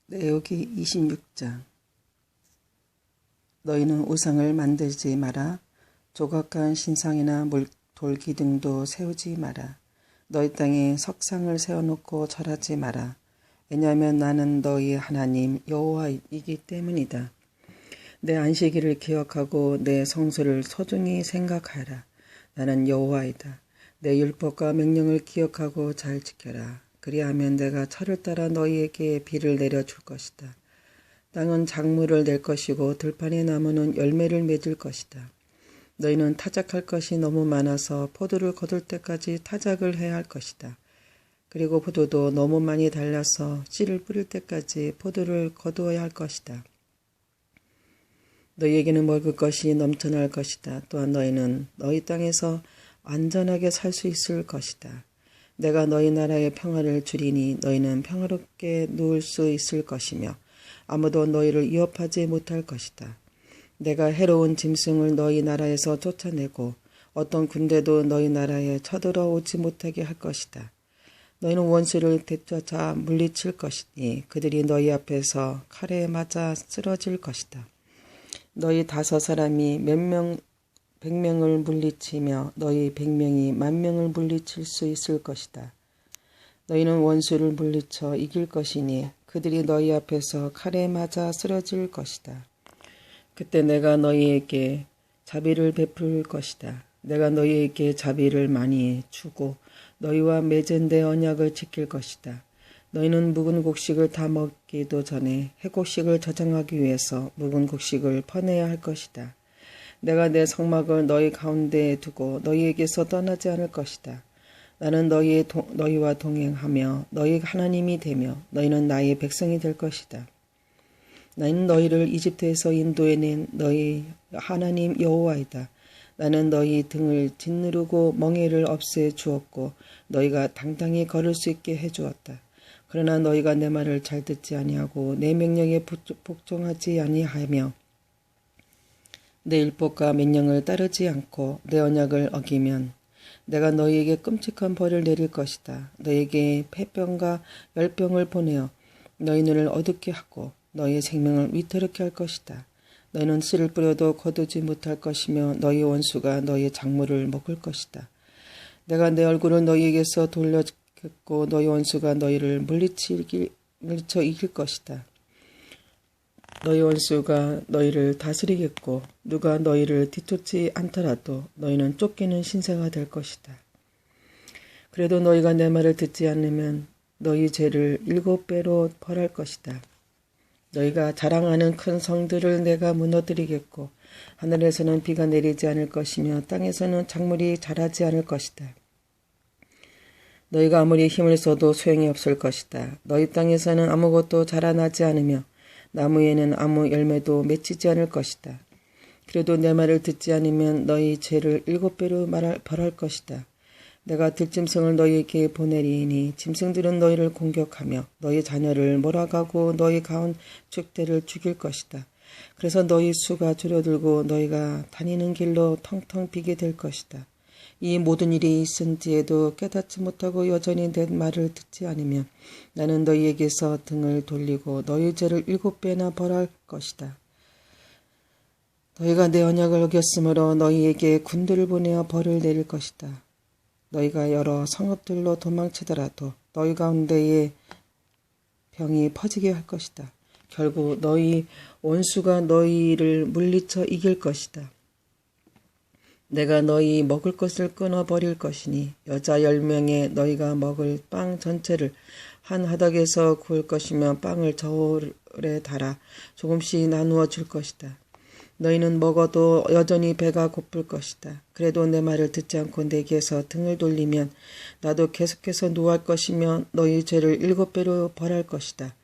레위기 26장. 너희는 우상을 만들지 마라. 조각한 신상이나 돌기둥도 세우지 마라. 너희 땅에 석상을 세워놓고 절하지 마라. 왜냐하면 나는 너희 하나님 여호와이기 때문이다. 내 안식일을 기억하고 내 성수를 소중히 생각하라. 나는 여호와이다. 내 율법과 명령을 기억하고 잘 지켜라. 그리하면 내가 철을 따라 너희에게 비를 내려줄 것이다. 땅은 작물을 낼 것이고 들판의 나무는 열매를 맺을 것이다. 너희는 타작할 것이 너무 많아서 포도를 거둘 때까지 타작을 해야 할 것이다. 그리고 포도도 너무 많이 달려서 씨를 뿌릴 때까지 포도를 거두어야 할 것이다. 너희에게는 먹을 것이 넘쳐날 것이다. 또한 너희는 너희 땅에서 안전하게 살 수 있을 것이다. 내가 너희 나라의 평화를 주리니 너희는 평화롭게 누울 수 있을 것이며 아무도 너희를 위협하지 못할 것이다. 내가 해로운 짐승을 너희 나라에서 쫓아내고 어떤 군대도 너희 나라에 쳐들어오지 못하게 할 것이다. 너희는 원수를 되쫓아 물리칠 것이니 그들이 너희 앞에서 칼에 맞아 쓰러질 것이다. 너희 5사람이 100명을 물리치며 너희 100명이 10,000명을 물리칠 수 있을 것이다. 너희는 원수를 물리쳐 이길 것이니 그들이 너희 앞에서 칼에 맞아 쓰러질 것이다. 그때 내가 너희에게 자비를 베풀 것이다. 내가 너희에게 자비를 많이 주고 너희와 맺은 내 언약을 지킬 것이다. 너희는 묵은 곡식을 다 먹기도 전에 해곡식을 저장하기 위해서 묵은 곡식을 퍼내야 할 것이다. 내가 내 성막을 너희 가운데에 두고 너희에게서 떠나지 않을 것이다. 나는 너희와 동행하며 너희 하나님이 되며 너희는 나의 백성이 될 것이다. 나는 너희를 이집트에서 인도해낸 너희 하나님 여호와이다. 나는 너희 등을 짓누르고 멍에를 없애 주었고 너희가 당당히 걸을 수 있게 해주었다. 그러나 너희가 내 말을 잘 듣지 아니하고 내 명령에 복종하지 아니하며 내 율법과 명령을 따르지 않고 내 언약을 어기면 내가 너희에게 끔찍한 벌을 내릴 것이다. 너희에게 폐병과 열병을 보내어 너희 눈을 어둡게 하고 너희의 생명을 위태롭게 할 것이다. 너희는 씨를 뿌려도 거두지 못할 것이며 너희 원수가 너희의 작물을 먹을 것이다. 내가 내 얼굴을 너희에게서 돌려겠고 너희 원수가 너희를 물리쳐 이길 것이다. 너희 원수가 너희를 다스리겠고 누가 너희를 뒤쫓지 않더라도 너희는 쫓기는 신세가 될 것이다. 그래도 너희가 내 말을 듣지 않으면 너희 죄를 7배로 벌할 것이다. 너희가 자랑하는 큰 성들을 내가 무너뜨리겠고 하늘에서는 비가 내리지 않을 것이며 땅에서는 작물이 자라지 않을 것이다. 너희가 아무리 힘을 써도 소용이 없을 것이다. 너희 땅에서는 아무것도 자라나지 않으며 나무에는 아무 열매도 맺히지 않을 것이다. 그래도 내 말을 듣지 않으면 너희 죄를 7배로 벌할 것이다. 내가 들짐승을 너희에게 보내리니 짐승들은 너희를 공격하며 너희 자녀를 몰아가고 너희 가운 족대를 죽일 것이다. 그래서 너희 수가 줄어들고 너희가 다니는 길로 텅텅 비게 될 것이다. 이 모든 일이 있은 뒤에도 깨닫지 못하고 여전히 내 말을 듣지 않으면 나는 너희에게서 등을 돌리고 너희 죄를 7배나 벌할 것이다. 너희가 내 언약을 어겼으므로 너희에게 군대를 보내어 벌을 내릴 것이다. 너희가 여러 성읍들로 도망치더라도 너희 가운데에 병이 퍼지게 할 것이다. 결국 너희 원수가 너희를 물리쳐 이길 것이다. 내가 너희 먹을 것을 끊어버릴 것이니 여자 10명에 너희가 먹을 빵 전체를 한 하닥에서 구울 것이며 빵을 저울에 달아 조금씩 나누어 줄 것이다. 너희는 먹어도 여전히 배가 고플 것이다. 그래도 내 말을 듣지 않고 내게서 등을 돌리면 나도 계속해서 노할 것이며 너희 죄를 7배로 벌할 것이다.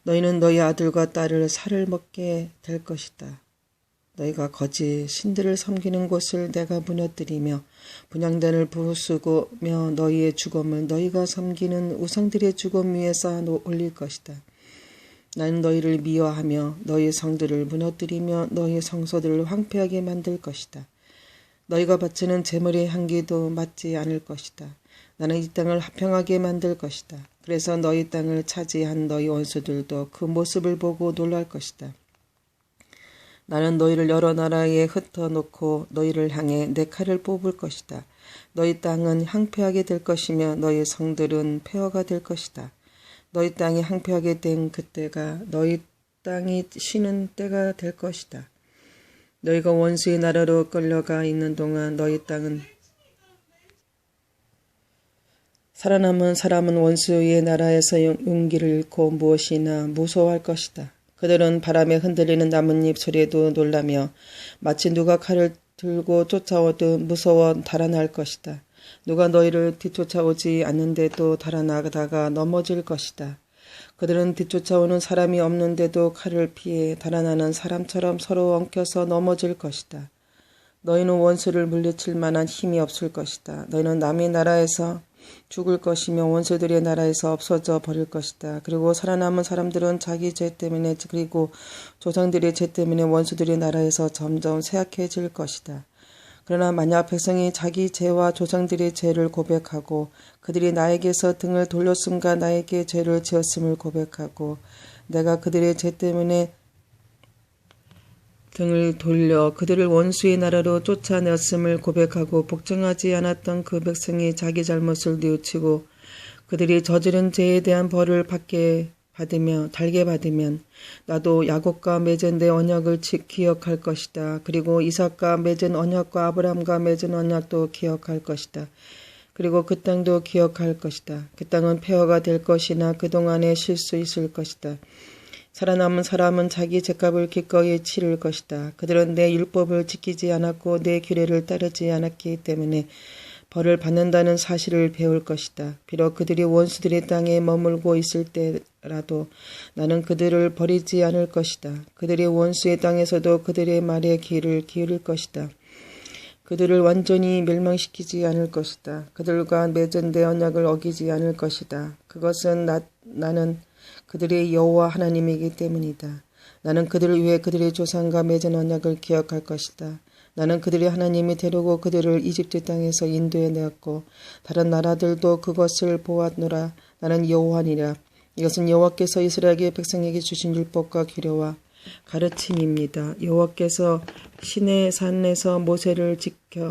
너희는 너희 아들과 딸을 살을 먹게 될 것이다. 너희가 거짓 신들을 섬기는 곳을 내가 무너뜨리며 분향단을 부수고며 너희의 죽음을 너희가 섬기는 우상들의 죽음 위에 쌓아 올릴 것이다. 나는 너희를 미워하며 너희 성들을 무너뜨리며 너희 성소들을 황폐하게 만들 것이다. 너희가 바치는 제물의 향기도 맞지 않을 것이다. 나는 이 땅을 화평하게 만들 것이다. 그래서 너희 땅을 차지한 너희 원수들도 그 모습을 보고 놀랄 것이다. 나는 너희를 여러 나라에 흩어놓고 너희를 향해 내 칼을 뽑을 것이다. 너희 땅은 황폐하게 될 것이며 너희 성들은 폐허가 될 것이다. 너희 땅이 황폐하게 된 그때가 너희 땅이 쉬는 때가 될 것이다. 너희가 원수의 나라로 끌려가 있는 동안 너희 땅은 살아남은 사람은 원수의 나라에서 용기를 잃고 무엇이나 무서워할 것이다. 그들은 바람에 흔들리는 나뭇잎 소리에도 놀라며 마치 누가 칼을 들고 쫓아오듯 무서워 달아날 것이다. 누가 너희를 뒤쫓아오지 않는데도 달아나다가 넘어질 것이다. 그들은 뒤쫓아오는 사람이 없는데도 칼을 피해 달아나는 사람처럼 서로 엉켜서 넘어질 것이다. 너희는 원수를 물리칠 만한 힘이 없을 것이다. 너희는 남의 나라에서 죽을 것이며 원수들의 나라에서 없어져 버릴 것이다. 그리고 살아남은 사람들은 자기 죄 때문에 그리고 조상들의 죄 때문에 원수들의 나라에서 점점 쇠약해질 것이다. 그러나 만약 백성이 자기 죄와 조상들의 죄를 고백하고 그들이 나에게서 등을 돌렸음과 나에게 죄를 지었음을 고백하고 내가 그들의 죄 때문에 등을 돌려 그들을 원수의 나라로 쫓아냈음을 고백하고 복종하지 않았던 그 백성이 자기 잘못을 뉘우치고 그들이 저지른 죄에 대한 벌을 달게 받으면 나도 야곱과 맺은 내 언약을 기억할 것이다. 그리고 이삭과 맺은 언약과 아브라함과 맺은 언약도 기억할 것이다. 그리고 그 땅도 기억할 것이다. 그 땅은 폐허가 될 것이나 그동안에 쉴 수 있을 것이다. 살아남은 사람은 자기 죄값을 기꺼이 치를 것이다. 그들은 내 율법을 지키지 않았고 내 규례를 따르지 않았기 때문에 벌을 받는다는 사실을 배울 것이다. 비록 그들이 원수들의 땅에 머물고 있을 때라도 나는 그들을 버리지 않을 것이다. 그들이 원수의 땅에서도 그들의 말에 귀를 기울일 것이다. 그들을 완전히 멸망시키지 않을 것이다. 그들과 맺은 내 언약을 어기지 않을 것이다. 그것은 나는 그들의 여호와 하나님이기 때문이다. 나는 그들을 위해 그들의 조상과 맺은 언약을 기억할 것이다. 나는 그들의 하나님이 되려고 그들을 이집트 땅에서 인도해 내었고 다른 나라들도 그것을 보았노라. 나는 여호와니라. 이것은 여호와께서 이스라엘 백성에게 주신 율법과 규례와 가르침입니다. 여호와께서 시내 산에서 모세를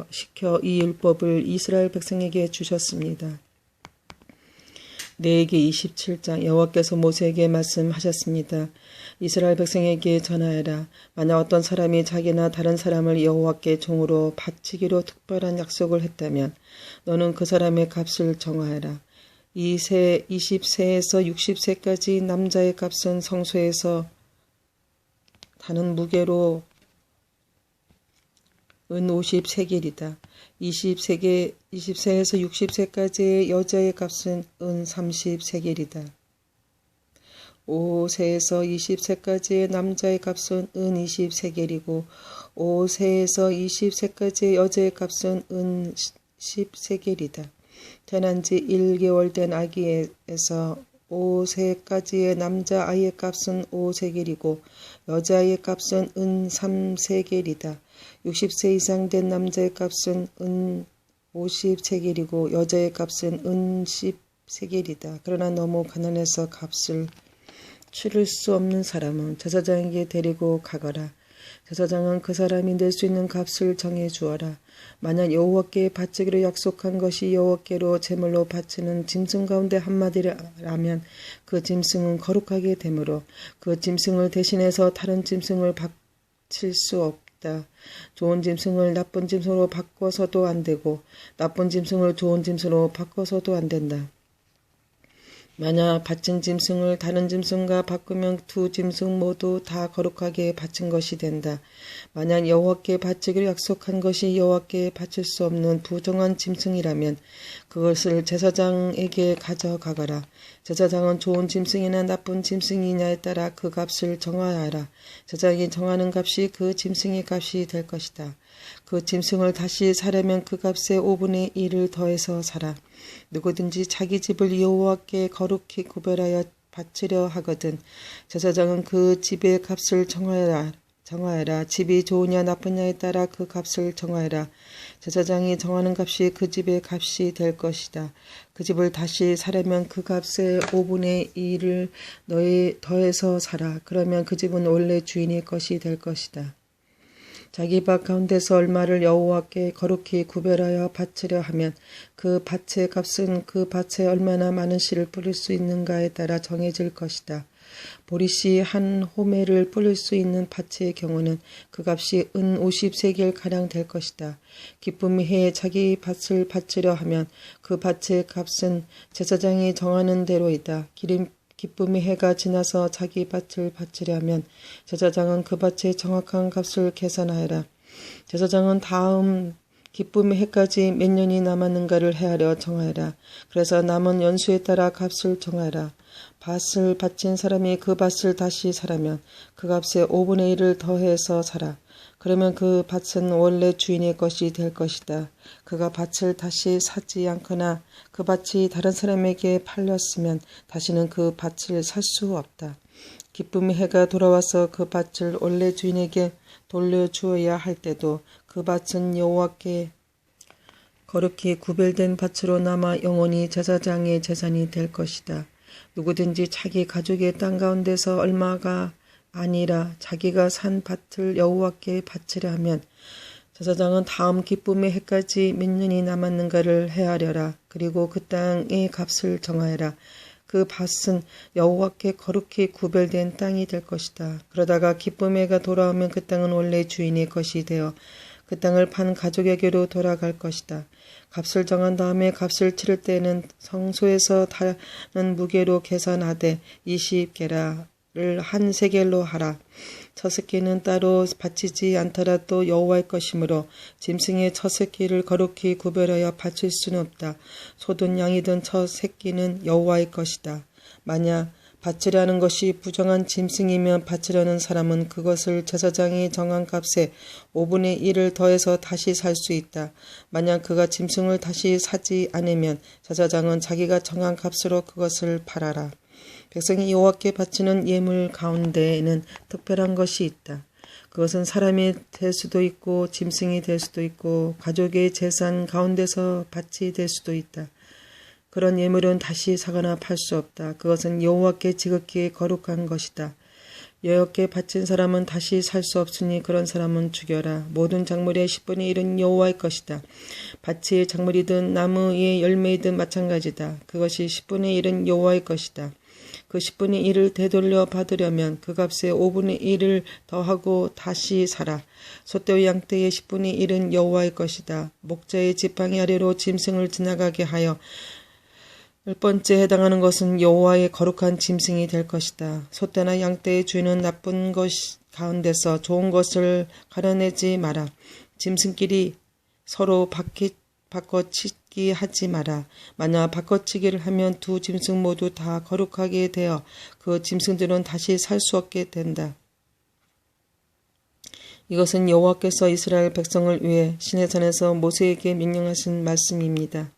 시켜 이 율법을 이스라엘 백성에게 주셨습니다. 레위기 27장 여호와께서 모세에게 말씀하셨습니다. 이스라엘 백성에게 전하여라. 만약 어떤 사람이 자기나 다른 사람을 여호와께 종으로 바치기로 특별한 약속을 했다면 너는 그 사람의 값을 정하여라. 20세에서 60세까지 남자의 값은 성소에서 다는 무게로 은 50세겔이다. 20세에서 60세까지의 여자의 값은 은 30세겔이다. 5세에서 20세까지의 남자의 값은 은 20세겔이고 5세에서 20세까지의 여자의 값은 은 10세겔이다. 태어난 지 1개월 된 아기에서 5세까지의 남자 아이의 값은 5세겔이고 여자아이의 값은 은 3세겔이다. 60세 이상 된 남자의 값은 은 50세겔이고 여자의 값은 은 10세겔이다. 그러나 너무 가난해서 값을 치를 수 없는 사람은 제사장에게 데리고 가거라. 제사장은 그 사람이 낼 수 있는 값을 정해 주어라. 만약 여호와께 바치기로 약속한 것이 여호와께로 제물로 바치는 짐승 가운데 한마디라면 그 짐승은 거룩하게 되므로 그 짐승을 대신해서 다른 짐승을 바칠 수 없다. 좋은 짐승을 나쁜 짐승으로 바꿔서도 안 되고 나쁜 짐승을 좋은 짐승으로 바꿔서도 안 된다. 만약 바친 짐승을 다른 짐승과 바꾸면 두 짐승 모두 다 거룩하게 바친 것이 된다. 만약 여호와께 바치기로 약속한 것이 여호와께 바칠 수 없는 부정한 짐승이라면 그것을 제사장에게 가져가거라. 제사장은 좋은 짐승이나 나쁜 짐승이냐에 따라 그 값을 정하여야 하라. 제사장이 정하는 값이 그 짐승의 값이 될 것이다. 그 짐승을 다시 사려면 그 값의 5분의 1을 더해서 사라. 누구든지 자기 집을 여호와께 거룩히 구별하여 바치려 하거든 제사장은 그 집의 값을 정하여야 정하여라. 집이 좋으냐 나쁘냐에 따라 그 값을 정하여라. 제사장이 정하는 값이 그 집의 값이 될 것이다. 그 집을 다시 사려면 그 값의 5분의 1을 더해서 사라. 그러면 그 집은 원래 주인의 것이 될 것이다. 자기 밭 가운데서 얼마를 여호와께 거룩히 구별하여 바치려 하면 그 밭의 값은 그 밭에 얼마나 많은 씨를 뿌릴 수 있는가에 따라 정해질 것이다. 보리씨 한 호멜을 뿌릴 수 있는 밭의 경우는 그 값이 은 50세겔가량 될 것이다. 기쁨의 해에 자기 밭을 바치려 하면 그 밭의 값은 제사장이 정하는 대로이다. 기쁨의 해가 지나서 자기 밭을 바치려 하면 제사장은 그 밭의 정확한 값을 계산하여라. 제사장은 다음 기쁨의 해까지 몇 년이 남았는가를 헤아려 정하여라. 그래서 남은 연수에 따라 값을 정하여라. 밭을 바친 사람이 그 밭을 다시 사라면 그 값의 5분의 1을 더해서 사라. 그러면 그 밭은 원래 주인의 것이 될 것이다. 그가 밭을 다시 사지 않거나 그 밭이 다른 사람에게 팔렸으면 다시는 그 밭을 살 수 없다. 기쁨의 해가 돌아와서 그 밭을 원래 주인에게 돌려주어야 할 때도 그 밭은 여호와께 거룩히 구별된 밭으로 남아 영원히 제사장의 재산이 될 것이다. 누구든지 자기 가족의 땅 가운데서 얼마가 아니라 자기가 산 밭을 여호와께 바치려 하면 제사장은 다음 기쁨의 해까지 몇 년이 남았는가를 헤아려라. 그리고 그 땅의 값을 정하여라. 그 밭은 여호와께 거룩히 구별된 땅이 될 것이다. 그러다가 기쁨의 해가 돌아오면 그 땅은 원래 주인의 것이 되어 그 땅을 판 가족에게로 돌아갈 것이다. 값을 정한 다음에 값을 치를 때는 성소에서 다는 무게로 계산하되 20게라를 한 세겔로 하라. 첫 새끼는 따로 바치지 않더라도 여호와의 것이므로 짐승의 첫 새끼를 거룩히 구별하여 바칠 수는 없다. 소든 양이든 첫 새끼는 여호와의 것이다. 만약 바치려는 것이 부정한 짐승이면 바치려는 사람은 그것을 제사장이 정한 값에 5분의 1을 더해서 다시 살 수 있다. 만약 그가 짐승을 다시 사지 않으면 제사장은 자기가 정한 값으로 그것을 팔아라. 백성이 여호와께 바치는 예물 가운데에는 특별한 것이 있다. 그것은 사람이 될 수도 있고 짐승이 될 수도 있고 가족의 재산 가운데서 밭이 될 수도 있다. 그런 예물은 다시 사거나 팔 수 없다. 그것은 여호와께 지극히 거룩한 것이다. 여호와께 바친 사람은 다시 살 수 없으니 그런 사람은 죽여라. 모든 작물의 10분의 1은 여호와의 것이다. 밭의 작물이든 나무의 열매이든 마찬가지다. 그것이 10분의 1은 여호와의 것이다. 그 10분의 1을 되돌려 받으려면 그 값에 5분의 1을 더하고 다시 사라. 소떼와 양떼의 10분의 1은 여호와의 것이다. 목자의 지팡이 아래로 짐승을 지나가게 하여 10번째 해당하는 것은 여호와의 거룩한 짐승이 될 것이다. 소떼나 양떼의 주인은 나쁜 것 가운데서 좋은 것을 가려내지 마라. 짐승끼리 서로 바꿔치기 하지 마라. 만약 바꿔치기를 하면 두 짐승 모두 다 거룩하게 되어 그 짐승들은 다시 살 수 없게 된다. 이것은 여호와께서 이스라엘 백성을 위해 시내산에서 모세에게 명령하신 말씀입니다.